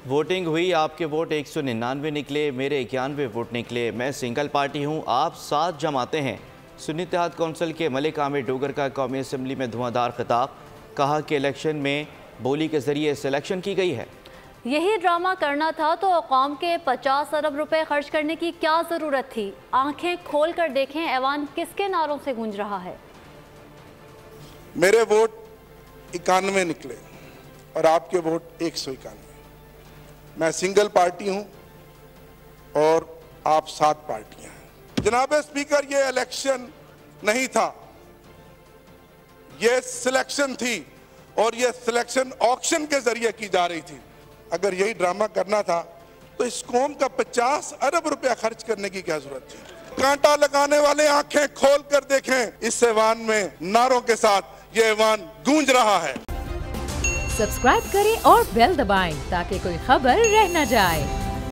Voting हुई, आपके vote 199 निकले, मेरे 91 वोट निकले। मैं सिंगल पार्टी हूँ, आप 7 जमाते हैं। सुन्नी इत्तेहाद कौंसिल के मलिक आमिर डोगर का कौमी असम्बली में धुआंधार खिताब। कहा कि इलेक्शन में बोली के जरिए सिलेक्शन की गई है। यही ड्रामा करना था तो कौम के 50 अरब रुपए खर्च करने की क्या ज़रूरत थी। आंखें खोल कर देखें, ऐवान किसके नारों से गूंज रहा है। मेरे वोट 91 निकले और आपके वोट 191। मैं सिंगल पार्टी हूं और आप 7 पार्टियां हैं। जनाब स्पीकर, ये इलेक्शन नहीं था, ये सिलेक्शन थी और ये सिलेक्शन ऑक्शन के जरिए की जा रही थी। अगर यही ड्रामा करना था तो इस कौम का 50 अरब रुपया खर्च करने की क्या जरूरत थी। कांटा लगाने वाले आंखें खोल कर देखें, इस ऐवान में नारों के साथ ये ऐवान गूंज रहा है। सब्सक्राइब करें और बेल दबाएं ताकि कोई खबर रह न जाए।